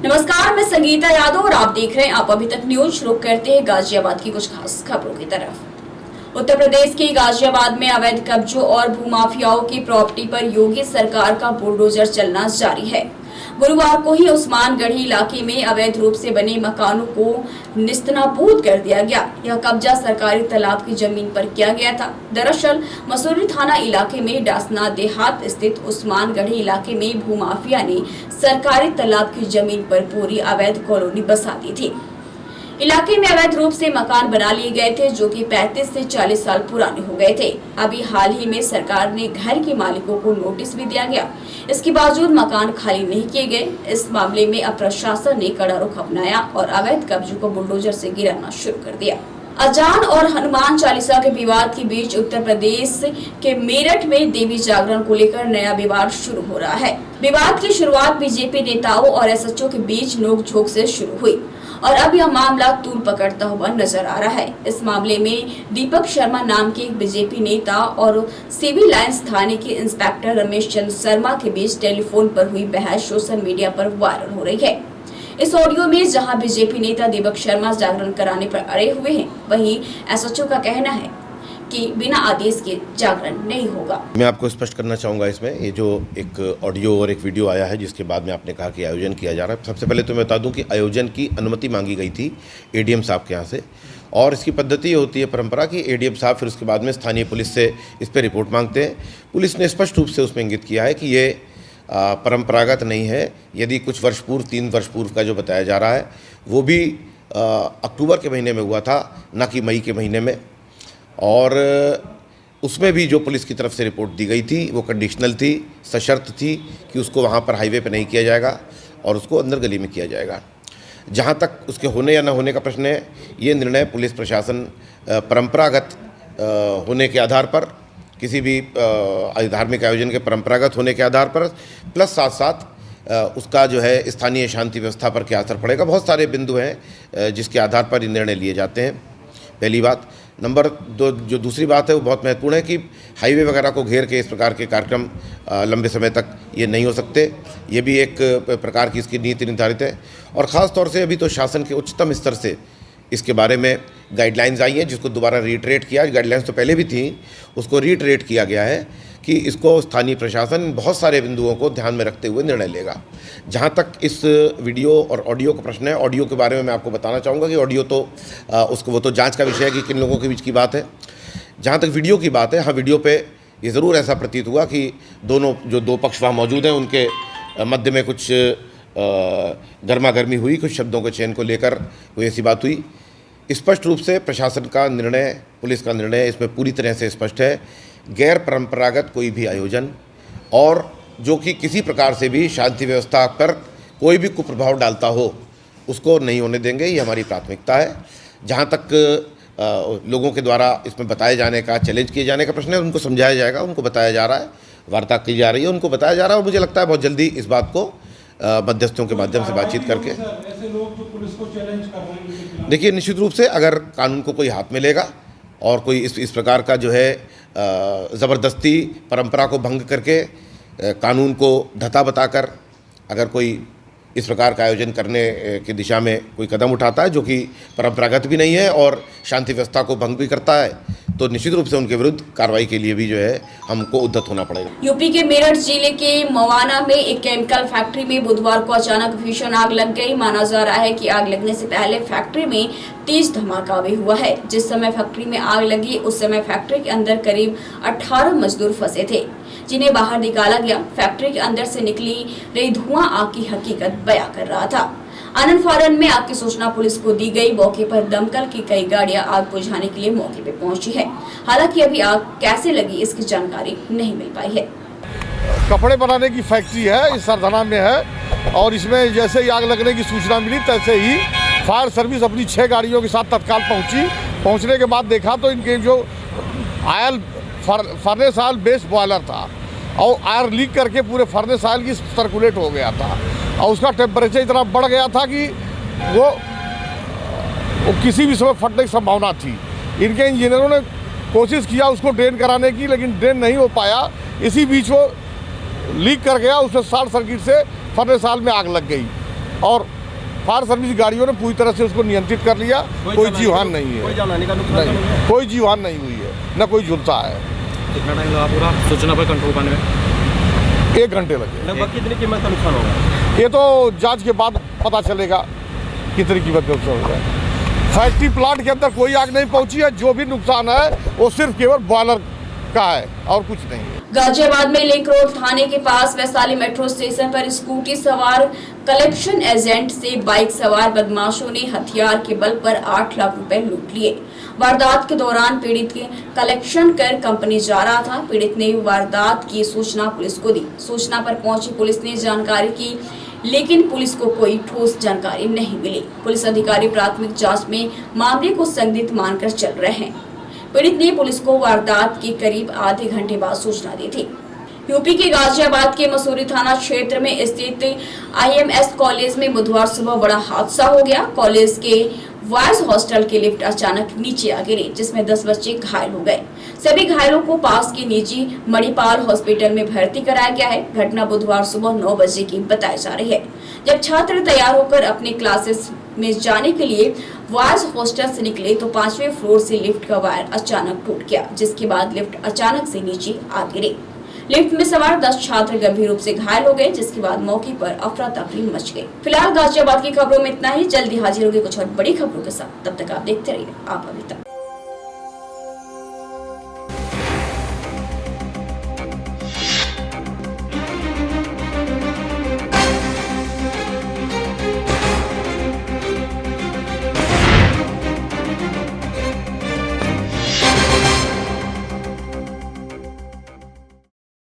नमस्कार, मैं संगीता यादव और आप देख रहे हैं आप अभी तक न्यूज। रुक करते हैं गाजियाबाद की कुछ खास खबरों की तरफ। उत्तर प्रदेश के गाजियाबाद में अवैध कब्जों और भूमाफियाओं की प्रॉपर्टी पर योगी सरकार का बुलडोजर चलना जारी है। गुरुवार को ही उस्मानगढ़ी इलाके में अवैध रूप से बने मकानों को निस्तनाबूद कर दिया गया। यह कब्जा सरकारी तालाब की जमीन पर किया गया था। दरअसल मसूरी थाना इलाके में डासना देहात स्थित उस्मानगढ़ी इलाके में भूमाफिया ने सरकारी तालाब की जमीन पर पूरी अवैध कॉलोनी बसा दी थी। इलाके में अवैध रूप से मकान बना लिए गए थे, जो कि 35 से 40 साल पुराने हो गए थे। अभी हाल ही में सरकार ने घर के मालिकों को नोटिस भी दिया गया। इसके बावजूद मकान खाली नहीं किए गए। इस मामले में अब प्रशासन ने कड़ा रुख अपनाया और अवैध कब्जों को बुलडोजर से गिराना शुरू कर दिया। अजान और हनुमान चालीसा के विवाद के बीच उत्तर प्रदेश के मेरठ में देवी जागरण को लेकर नया विवाद शुरू हो रहा है। विवाद की शुरुआत बीजेपी नेताओं और एसएचओ के बीच नोकझोंक से शुरू हुई और अब यह मामला तूल पकड़ता हुआ नजर आ रहा है। इस मामले में दीपक शर्मा नाम के एक बीजेपी नेता और सिविल लाइंस थाने के इंस्पेक्टर रमेश चंद्र शर्मा के बीच टेलीफोन पर हुई बहस सोशल मीडिया पर वायरल हो रही है। इस ऑडियो में जहां बीजेपी नेता दीपक शर्मा जागरण कराने पर अड़े हुए हैं, वहीं एसएचओ का कहना है कि बिना आदेश के जागरण नहीं होगा। मैं आपको स्पष्ट करना चाहूँगा, इसमें ये जो एक ऑडियो और एक वीडियो आया है जिसके बाद में आपने कहा कि आयोजन किया जा रहा है। सबसे पहले तो मैं बता दूं कि आयोजन की अनुमति मांगी गई थी एडीएम साहब के यहाँ से, और इसकी पद्धति ये होती है परंपरा कि एडीएम साहब फिर उसके बाद में स्थानीय पुलिस से इस पर रिपोर्ट मांगते हैं। पुलिस ने स्पष्ट रूप से उसमें इंगित किया है कि ये परंपरागत नहीं है। यदि कुछ वर्ष पूर्व 3 वर्ष पूर्व का जो बताया जा रहा है वो भी अक्टूबर के महीने में हुआ था, न कि मई के महीने में, और उसमें भी जो पुलिस की तरफ से रिपोर्ट दी गई थी वो कंडीशनल थी, सशर्त थी कि उसको वहाँ पर हाईवे पे नहीं किया जाएगा और उसको अंदर गली में किया जाएगा। जहाँ तक उसके होने या न होने का प्रश्न है, ये निर्णय पुलिस प्रशासन परंपरागत होने के आधार पर, किसी भी धार्मिक आयोजन के परंपरागत होने के आधार पर, प्लस साथ साथ उसका जो है स्थानीय शांति व्यवस्था पर क्या असर पड़ेगा, बहुत सारे बिंदु हैं जिसके आधार पर ये निर्णय लिए जाते हैं। पहली बात। नंबर 2, जो दूसरी बात है वो बहुत महत्वपूर्ण है कि हाईवे वगैरह को घेर के इस प्रकार के कार्यक्रम लंबे समय तक ये नहीं हो सकते। ये भी एक प्रकार की इसकी नीति निर्धारित है, और ख़ास तौर से अभी तो शासन के उच्चतम स्तर से इसके बारे में गाइडलाइंस आई हैं, जिसको दोबारा रीट्रेट किया। गाइडलाइंस तो पहले भी थी, उसको रीट्रेट किया गया है कि इसको स्थानीय प्रशासन बहुत सारे बिंदुओं को ध्यान में रखते हुए निर्णय लेगा। जहाँ तक इस वीडियो और ऑडियो का प्रश्न है, ऑडियो के बारे में मैं आपको बताना चाहूँगा कि ऑडियो तो उसको वो तो जांच का विषय है कि किन लोगों के बीच की बात है। जहाँ तक वीडियो की बात है, हाँ, वीडियो पे ये ज़रूर ऐसा प्रतीत हुआ कि जो दो पक्ष वहाँ मौजूद हैं उनके मध्य में कुछ गर्मा गर्मी हुई, कुछ शब्दों के चयन को लेकर कोई ऐसी बात हुई। स्पष्ट रूप से प्रशासन का निर्णय, पुलिस का निर्णय इसमें पूरी तरह से स्पष्ट है। गैर परंपरागत कोई भी आयोजन और जो कि किसी प्रकार से भी शांति व्यवस्था पर कोई भी कुप्रभाव डालता हो, उसको नहीं होने देंगे। ये हमारी प्राथमिकता है। जहाँ तक लोगों के द्वारा इसमें बताए जाने का, चैलेंज किए जाने का प्रश्न है, उनको समझाया जाएगा, उनको बताया जा रहा है, वार्ता की जा रही है, उनको बताया जा रहा है, और मुझे लगता है बहुत जल्दी इस बात को मध्यस्थों के माध्यम से बातचीत करके। ऐसे लोग जो पुलिस को चैलेंज कर रहे हैं, देखिए, निश्चित रूप से अगर कानून को कोई हाथ में लेगा और कोई इस प्रकार का जो है ज़बरदस्ती परंपरा को भंग करके कानून को धता बताकर अगर कोई इस प्रकार का आयोजन करने की दिशा में कोई कदम उठाता है जो कि परंपरागत भी नहीं है और शांति व्यवस्था को भंग भी करता है, तो निश्चित रूप से उनके विरुद्ध कार्रवाई के लिए भी जो है हमको उद्यत होना पड़ेगा। यूपी के मेरठ जिले के मवाना में एक केमिकल फैक्ट्री में बुधवार को अचानक भीषण आग लग गई। माना जा रहा है कि आग लगने से पहले फैक्ट्री में तेज धमाका भी हुआ है। जिस समय फैक्ट्री में आग लगी उस समय फैक्ट्री के अंदर करीब 18 मजदूर फंसे थे, जिन्हें बाहर निकाला गया। फैक्ट्री के अंदर से निकली रही धुआं आग की हकीकत बयां कर रहा था। आनंद फानन में आग की सूचना पुलिस को दी गई। मौके पर दमकल की कई गाड़ियां आग बुझाने के लिए मौके पर पहुंची है। हालांकि अभी आग कैसे लगी इसकी जानकारी नहीं मिल पाई है। कपड़े बनाने की फैक्ट्री है, इस सरधना में है, और इसमें जैसे ही आग लगने की सूचना मिली तैसे ही फायर सर्विस अपनी 6 गाड़ियों के साथ तत्काल पहुंचने के बाद देखा तो इनके जो oil furnace oil base boiler था और आयर लीक करके पूरे फर्नेस ऑयल की सर्कुलेट हो गया था, और उसका टेम्परेचर इतना बढ़ गया था कि वो किसी भी समय फटने की संभावना थी। इनके इंजीनियरों ने कोशिश किया उसको ड्रेन कराने की, लेकिन ड्रेन नहीं हो पाया। इसी बीच वो लीक कर गया, उसमें शॉर्ट सर्किट से फर्नेस ऑयल में आग लग गई और फायर सर्विस गाड़ियों ने पूरी तरह से उसको नियंत्रित कर लिया। कोई जीवहानि नहीं है, कोई जानहानि का नुकसान नहीं है? कोई जीवहानि नहीं हुई है, न कोई झुलसा है। कितना टाइम लगा पूरा सूचना पर कंट्रोल पाने में? 1 घंटे लगे। लगभग कितनी कीमत का नुकसान होगा? ये तो जांच के बाद पता चलेगा कितनी कीमत का नुकसान होगा। फैक्ट्री प्लांट के अंदर कोई आग नहीं पहुंची है। जो भी नुकसान है वो सिर्फ केवल बॉयलर का है और कुछ नहीं है। गाजियाबाद में लिंक रोड थाने के पास वैशाली मेट्रो स्टेशन पर स्कूटी सवार कलेक्शन एजेंट से बाइक सवार बदमाशों ने हथियार के बल पर 8 लाख रुपए लूट लिए। वारदात के दौरान पीड़ित के कलेक्शन कर कंपनी जा रहा था। पीड़ित ने वारदात की सूचना पुलिस को दी। सूचना पर पहुंची पुलिस ने जानकारी की, लेकिन पुलिस को कोई ठोस जानकारी नहीं मिली। पुलिस अधिकारी प्राथमिक जांच में मामले को संदिग्ध मानकर चल रहे हैं। पीड़ित ने पुलिस को वारदात के करीब आधे घंटे बाद सूचना दी थी। यूपी के गाजियाबाद के मसूरी थाना क्षेत्र में स्थित IMS कॉलेज में बुधवार सुबह बड़ा हादसा हो गया। कॉलेज के बॉयज हॉस्टल की लिफ्ट अचानक नीचे आ गिरी, जिसमें 10 बच्चे घायल हो गए। सभी घायलों को पास के निजी मणिपाल हॉस्पिटल में भर्ती कराया गया है। घटना बुधवार सुबह 9 बजे की बताई जा रही है, जब छात्र तैयार होकर अपने क्लासेस में जाने के लिए बॉयज हॉस्टल से निकले तो 5वें फ्लोर से लिफ्ट का वायर अचानक टूट गया, जिसके बाद लिफ्ट अचानक से नीचे आ गिरी। लिफ्ट में सवार 10 छात्र गंभीर रूप से घायल हो गए, जिसके बाद मौके पर अफरा तफरी मच गई। फिलहाल गाजियाबाद की खबरों में इतना ही। जल्दी हाजिर होगी कुछ और बड़ी खबरों के साथ। तब तक आप देखते रहिए आप अभी तक।